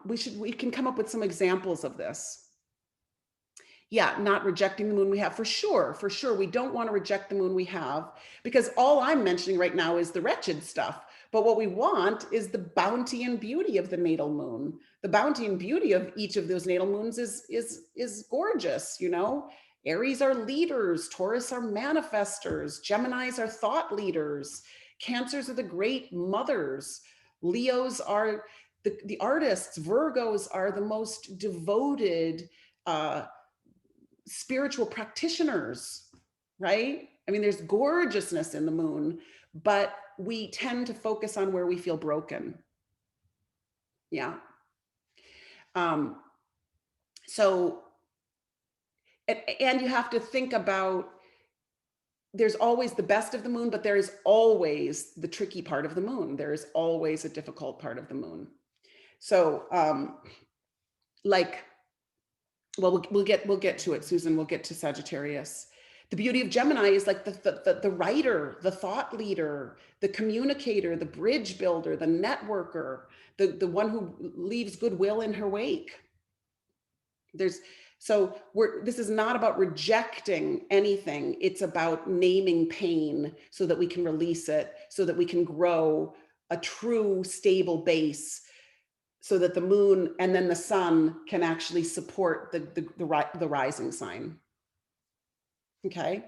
We can come up with some examples of this. Yeah, not rejecting the moon we have, for sure. We don't want to reject the moon we have, because all I'm mentioning right now is the wretched stuff. But what we want is the bounty and beauty of the natal moon. The bounty and beauty of each of those natal moons is gorgeous, you know. Aries are leaders, Taurus are manifestors, Geminis are thought leaders, Cancers are the great mothers, Leos are the artists, Virgos are the most devoted spiritual practitioners, right? I mean, there's gorgeousness in the moon, but we tend to focus on where we feel broken. Yeah. So, and you have to think about, there's always the best of the moon, but there is always the tricky part of the moon. There is always a difficult part of the moon. So, like, well, we'll get to it, Susan. We'll get to Sagittarius. The beauty of Gemini is like the writer, the thought leader, the communicator, the bridge builder, the networker, the one who leaves goodwill in her wake. This is not about rejecting anything. It's about naming pain so that we can release it, so that we can grow a true stable base, so that the moon and then the sun can actually support the rising sign. Okay.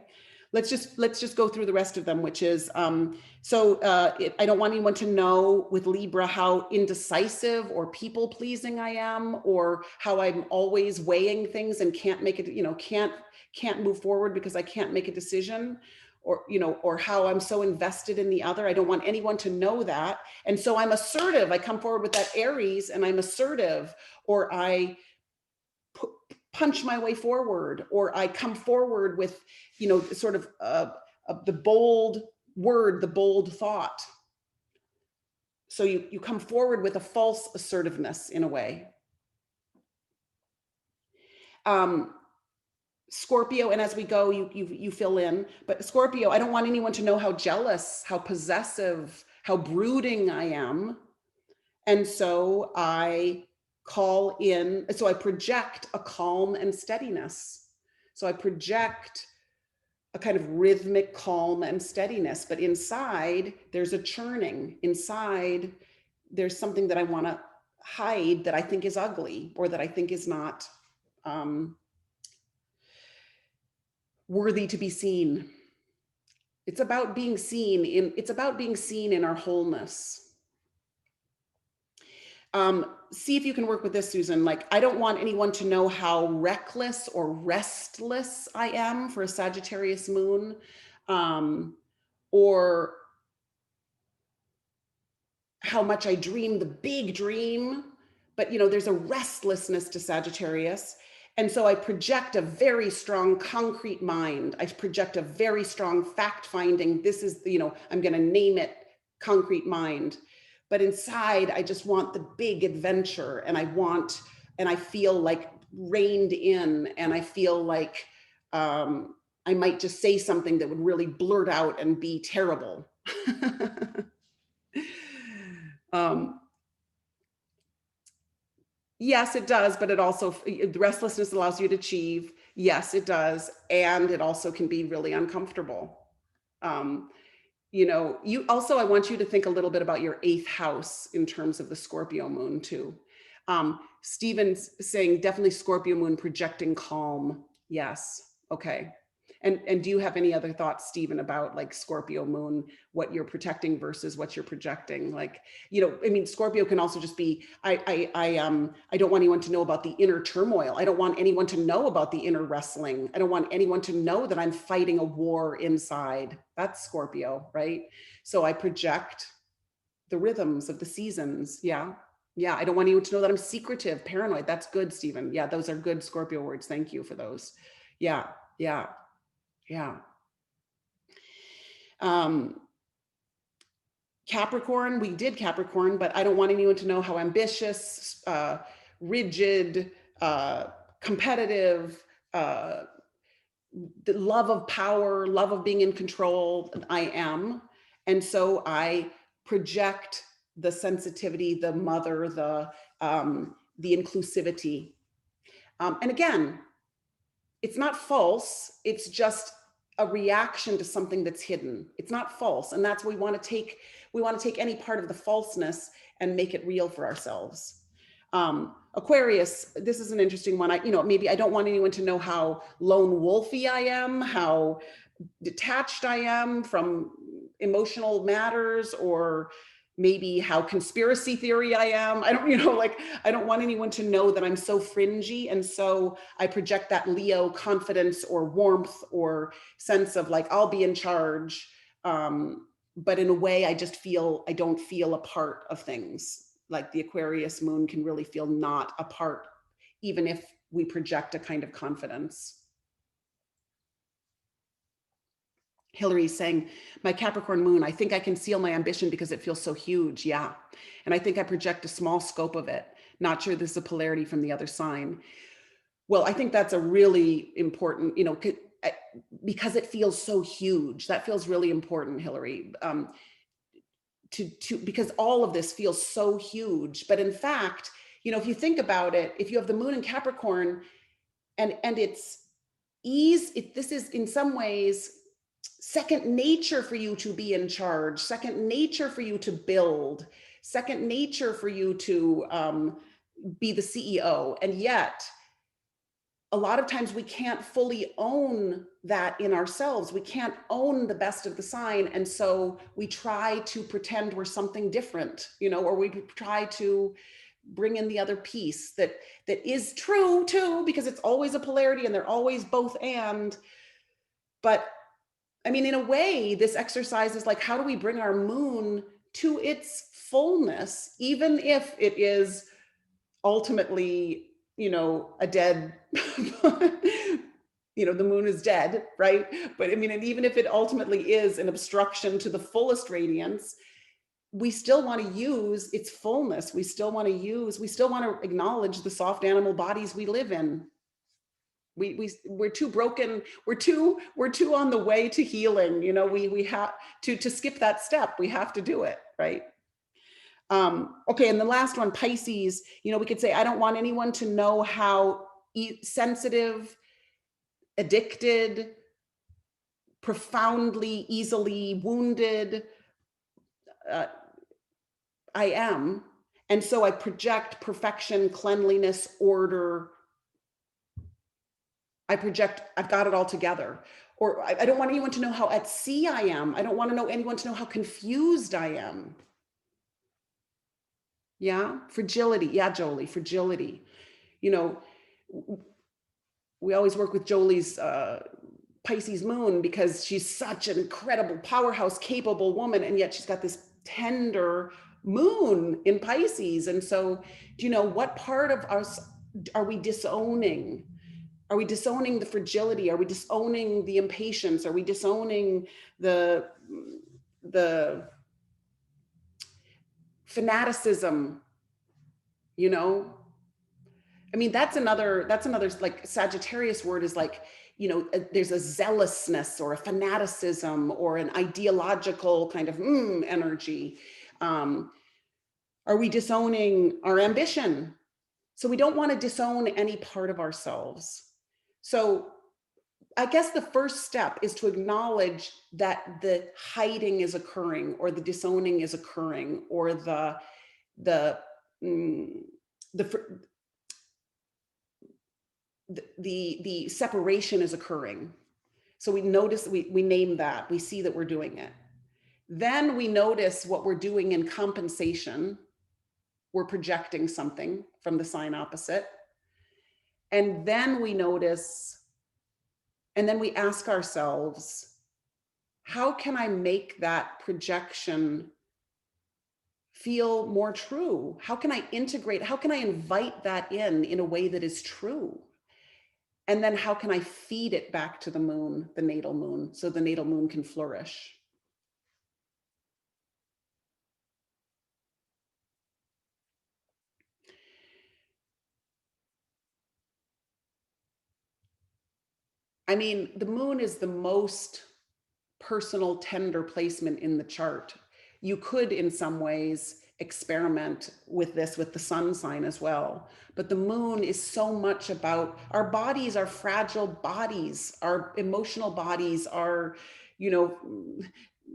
let's just go through the rest of them, which is, I don't want anyone to know with Libra how indecisive or people pleasing I am, or how I'm always weighing things and can't make it, can't move forward because I can't make a decision, or, or how I'm so invested in the other. I don't want anyone to know that. And so I'm assertive. I come forward with that Aries and I'm assertive, or I punch my way forward, or I come forward with, sort of the bold word, the bold thought. So you come forward with a false assertiveness in a way. Scorpio, and as we go, you fill in, but Scorpio, I don't want anyone to know how jealous, how possessive, how brooding I am. And so I project a calm and steadiness. So I project a kind of rhythmic calm and steadiness, but inside there's a churning. Inside there's something that I want to hide that I think is ugly, or that I think is not worthy to be seen. It's about being seen in our wholeness. See if you can work with this, Susan. Like, I don't want anyone to know how reckless or restless I am for a Sagittarius moon, or how much I dream the big dream, but there's a restlessness to Sagittarius. And so I project a very strong concrete mind. I project a very strong fact finding. This is, I'm going to name it concrete mind. But inside, I just want the big adventure, and I feel like reined in, and I feel like I might just say something that would really blurt out and be terrible. Yes, it does, but it also, the restlessness allows you to achieve. Yes, it does. And it also can be really uncomfortable. You also, I want you to think a little bit about your 8th house in terms of the Scorpio moon too. Stephen's saying definitely Scorpio moon projecting calm. Yes. Okay. And do you have any other thoughts, Stephen, about like Scorpio moon, what you're protecting versus what you're projecting? Like, Scorpio can also just be, I don't want anyone to know about the inner turmoil. I don't want anyone to know about the inner wrestling. I don't want anyone to know that I'm fighting a war inside. That's Scorpio, right? So I project the rhythms of the seasons. Yeah. Yeah. I don't want anyone to know that I'm secretive, paranoid. That's good, Stephen. Yeah. Those are good Scorpio words. Thank you for those. Yeah. Yeah. Yeah. Capricorn, we did Capricorn, but I don't want anyone to know how ambitious, rigid, competitive, the love of power, love of being in control I am. And so I project the sensitivity, the mother, the inclusivity. And again, it's not false. It's just a reaction to something that's hidden. It's not false. And that's what we want to take any part of the falseness and make it real for ourselves. Aquarius, this is an interesting one. Maybe I don't want anyone to know how lone wolfy I am, how detached I am from emotional matters, or maybe how conspiracy theory I am. I don't want anyone to know that I'm so fringy. And so I project that Leo confidence or warmth or sense of like, I'll be in charge. But in a way, I don't feel a part of things. Like the Aquarius moon can really feel not a part, even if we project a kind of confidence. Hillary's saying, my Capricorn moon, I think I conceal my ambition because it feels so huge. Yeah. And I think I project a small scope of it. Not sure this is a polarity from the other sign. Well, I think that's a really important, because it feels so huge. That feels really important, Hillary, because all of this feels so huge. But in fact, if you think about it, if you have the moon in Capricorn and it's this is in some ways second nature for you to be in charge, second nature for you to build, second nature for you to be the CEO. And yet a lot of times we can't fully own that in ourselves. We can't own the best of the sign. And so we try to pretend we're something different, or we try to bring in the other piece that is true too, because it's always a polarity and they're always both. But I mean, in a way, this exercise is like, how do we bring our moon to its fullness, even if it is ultimately, a dead, the moon is dead, right? But I mean, and even if it ultimately is an obstruction to the fullest radiance, we still want to use its fullness. We still want to acknowledge the soft animal bodies we live in. We're too broken. We're too on the way to healing. We have to skip that step. We have to do it, right? Okay, and the last one, Pisces, we could say, I don't want anyone to know how sensitive, addicted, profoundly, easily wounded I am. And so I project perfection, cleanliness, order. I project, I've got it all together. Or I don't want anyone to know how at sea I am. I don't want anyone to know how confused I am. Yeah, fragility. Yeah, Jolie, fragility. We always work with Jolie's Pisces moon because she's such an incredible powerhouse, capable woman. And yet she's got this tender moon in Pisces. And so, what part of us are we disowning? Are we disowning the fragility? Are we disowning the impatience? Are we disowning the fanaticism? I mean, that's another like Sagittarius word is like, there's a zealousness or a fanaticism or an ideological kind of energy. Are we disowning our ambition? So we don't want to disown any part of ourselves. So I guess the first step is to acknowledge that the hiding is occurring, or the disowning is occurring, or the separation is occurring. So we notice, we name that, we see that we're doing it. Then we notice what we're doing in compensation. We're projecting something from the sign opposite. And then we notice, and then we ask ourselves, how can I make that projection feel more true? How can I integrate? How can I invite that in a way that is true? And then how can I feed it back to the moon, the natal moon, so the natal moon can flourish? I mean, the moon is the most personal, tender placement in the chart. You could, in some ways, experiment with this with the sun sign as well. But the moon is so much about, our bodies are fragile bodies. Our emotional bodies are,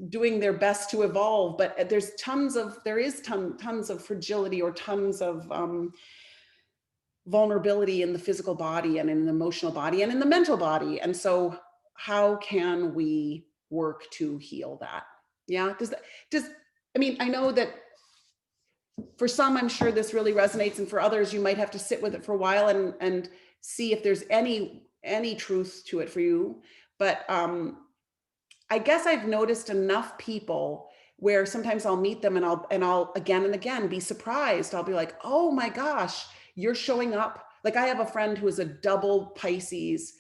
doing their best to evolve. But there is tons of fragility, or tons of vulnerability in the physical body and in the emotional body and in the mental body. And so how can we work to heal that? Yeah. I mean, I know that for some, I'm sure this really resonates, and for others, you might have to sit with it for a while and see if there's any truth to it for you. But I guess I've noticed enough people where sometimes I'll meet them and I'll again and again be surprised. I'll be like, oh my gosh, you're showing up. Like, I have a friend who is a double Pisces,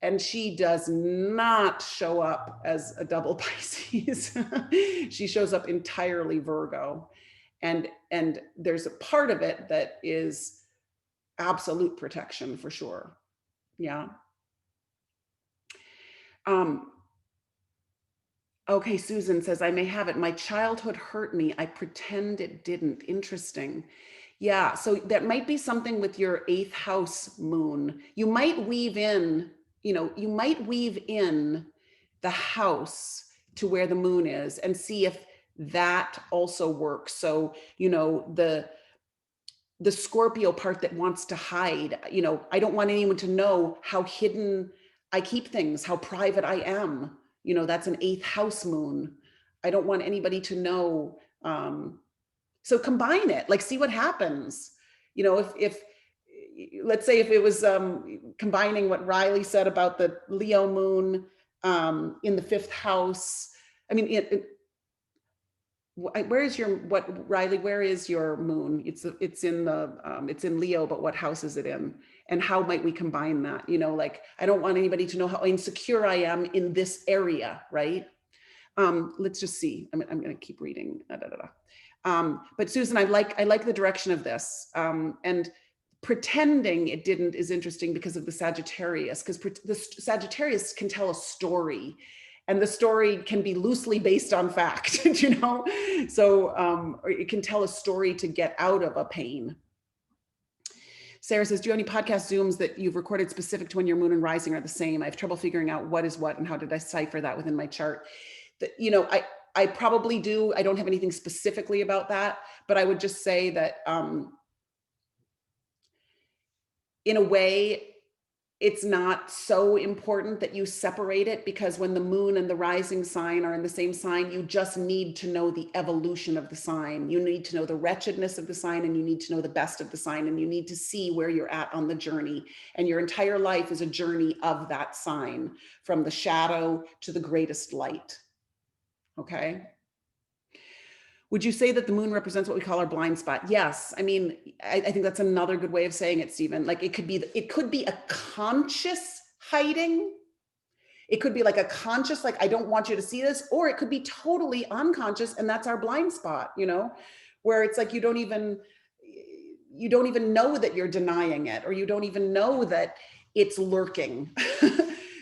and she does not show up as a double Pisces. She shows up entirely Virgo. And there's a part of it that is absolute protection for sure. Yeah. Okay, Susan says, I may have it. My childhood hurt me. I pretend it didn't. Interesting. Yeah, so that might be something with your 8th house moon. You might weave in, the house to where the moon is, and see if that also works. So, the Scorpio part that wants to hide. You know, I don't want anyone to know how hidden I keep things, how private I am. You know, that's an 8th house moon. I don't want anybody to know. So combine it, like see what happens. You know, if let's say if it was combining what Riley said about the Leo moon in the 5th house. I mean, where is your, what, Riley, where is your moon? It's in Leo, but what house is it in? And how might we combine that? You know, like, I don't want anybody to know how insecure I am in this area, right? Let's just see. I'm going to keep reading. But Susan, I like the direction of this. And pretending it didn't is interesting because of the Sagittarius, because the Sagittarius can tell a story, and the story can be loosely based on fact, you know? So or it can tell a story to get out of a pain. Sarah says, do you have any podcast Zooms that you've recorded specific to when your moon and rising are the same? I have trouble figuring out what is what and how to decipher that within my chart. You know, I probably do. I don't have anything specifically about that, but I would just say that in a way, it's not so important that you separate it, because when the moon and the rising sign are in the same sign, you just need to know the evolution of the sign. You need to know the wretchedness of the sign, and you need to know the best of the sign, and you need to see where you're at on the journey. And your entire life is a journey of that sign, from the shadow to the greatest light. Okay. Would you say that the moon represents what we call our blind spot? Yes. I mean, I think that's another good way of saying it, Stephen. Like it could be a conscious hiding. It could be like a conscious, like, I don't want you to see this, or it could be totally unconscious. And that's our blind spot, you know, where it's like, you don't even know that you're denying it, or you don't even know that it's lurking.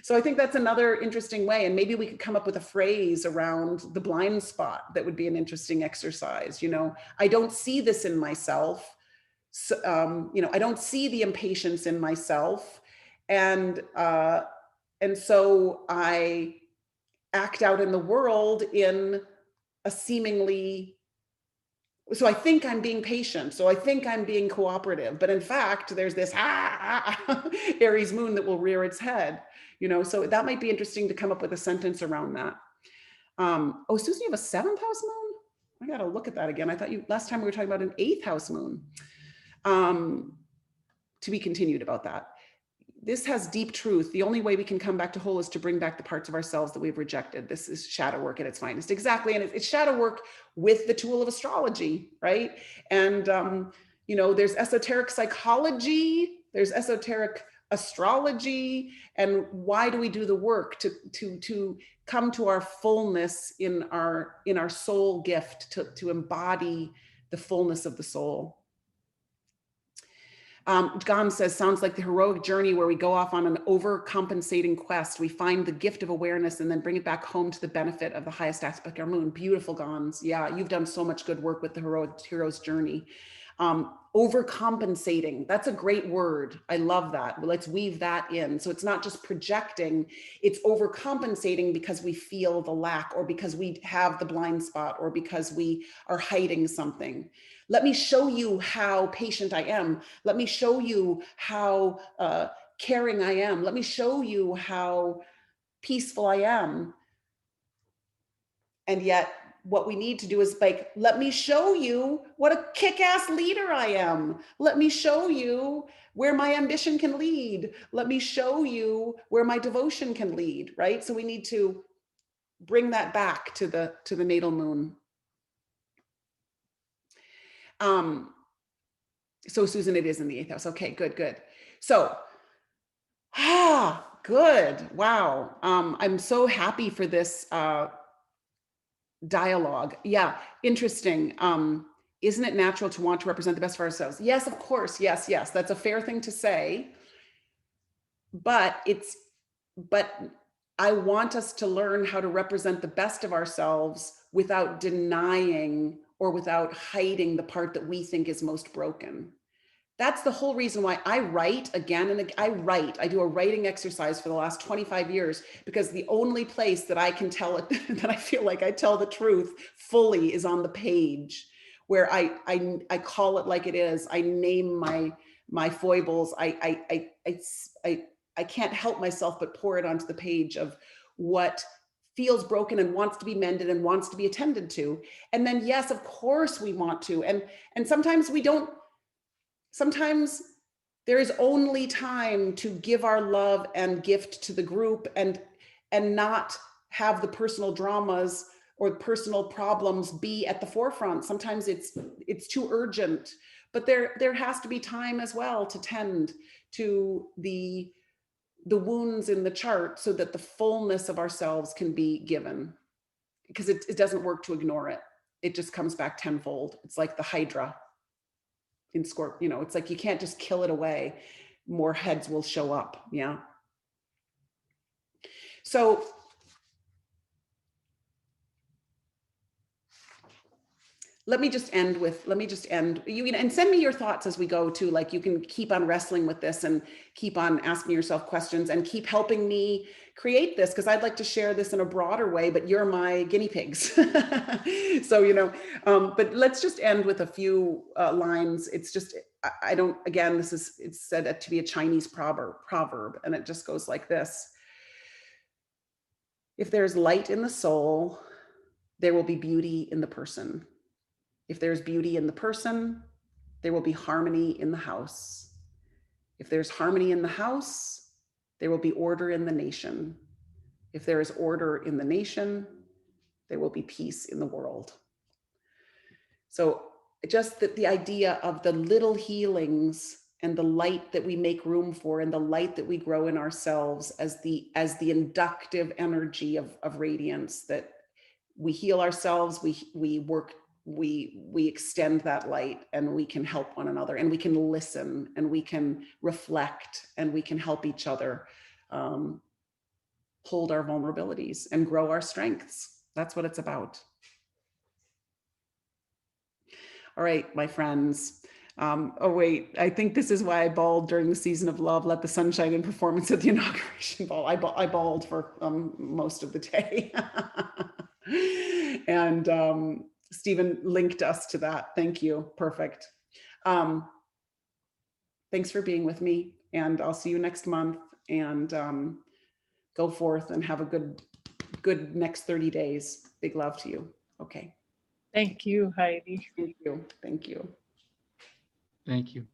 So I think that's another interesting way. And maybe we could come up with a phrase around the blind spot that would be an interesting exercise. You know, I don't see this in myself. So, you know, I don't see the impatience in myself. And so I act out in the world in a seemingly, so I think I'm being patient. So I think I'm being cooperative, but in fact, there's this Aries moon that will rear its head, you know? So that might be interesting to come up with a sentence around that. Oh, Susan, you have a 7th house moon? I got to look at that again. I thought last time we were talking about an 8th house moon. To be continued about that. This has deep truth. The only way we can come back to whole is to bring back the parts of ourselves that we've rejected. This is shadow work at its finest. Exactly. And it's shadow work with the tool of astrology, right? And, you know, there's esoteric psychology, there's esoteric astrology. And why do we do the work? To come to our fullness in our soul gift, to embody the fullness of the soul. Gam says, sounds like the heroic journey where we go off on an overcompensating quest. We find the gift of awareness and then bring it back home to the benefit of the highest aspect of our moon. Beautiful, Gams. Yeah, you've done so much good work with the hero's journey. Overcompensating, that's a great word. I love that. Well, let's weave that in. So it's not just projecting, it's overcompensating because we feel the lack, or because we have the blind spot, or because we are hiding something. Let me show you how patient I am. Let me show you how caring I am. Let me show you how peaceful I am. And yet what we need to do is like, let me show you what a kick-ass leader I am. Let me show you where my ambition can lead. Let me show you where my devotion can lead, right? So we need to bring that back to the natal moon. So Susan, it is in the 8th house. Okay, good. So, good. Wow. I'm so happy for this dialogue. Yeah, interesting. Isn't it natural to want to represent the best of ourselves? Yes, of course. Yes. That's a fair thing to say. But I want us to learn how to represent the best of ourselves without denying or without hiding the part that we think is most broken. That's the whole reason why I write again and again. I do a writing exercise for the last 25 years, because the only place that I can tell it, that I feel like I tell the truth fully, is on the page. where I call it like it is. I name my foibles. I can't help myself but pour it onto the page of what feels broken and wants to be mended and wants to be attended to. And then, yes, of course we want to. And sometimes we don't, sometimes there is only time to give our love and gift to the group and not have the personal dramas or personal problems be at the forefront. Sometimes it's too urgent, but there has to be time as well to tend to the wounds in the chart so that the fullness of ourselves can be given, because it doesn't work to ignore it. It just comes back tenfold. It's like the Hydra in Scorpio, it's like you can't just kill it away. More heads will show up. Yeah. So let me just end, you and send me your thoughts as we go too. Like, you can keep on wrestling with this and keep on asking yourself questions and keep helping me create this, because I'd like to share this in a broader way, but you're my guinea pigs. So, but let's just end with a few lines. It's just, I don't, again, it's said to be a Chinese proverb, and it just goes like this. If there's light in the soul, there will be beauty in the person. If there's beauty in the person, there will be harmony in the house. If there's harmony in the house, there will be order in the nation. If there is order in the nation, there will be peace in the world. So just the idea of the little healings and the light that we make room for and the light that we grow in ourselves as the inductive energy of radiance, that we heal ourselves, we work, we extend that light, and we can help one another, and we can listen, and we can reflect, and we can help each other hold our vulnerabilities and grow our strengths. That's what it's about. All right, my friends. Oh wait, I think this is why I bawled during the season of love, Let the Sunshine in performance at the inauguration ball. I bawled for most of the day. And Stephen linked us to that. Thank you. Perfect. Thanks for being with me, and I'll see you next month, and go forth and have a good next 30 days. Big love to you. Okay. Thank you, Heidi. Thank you. Thank you. Thank you.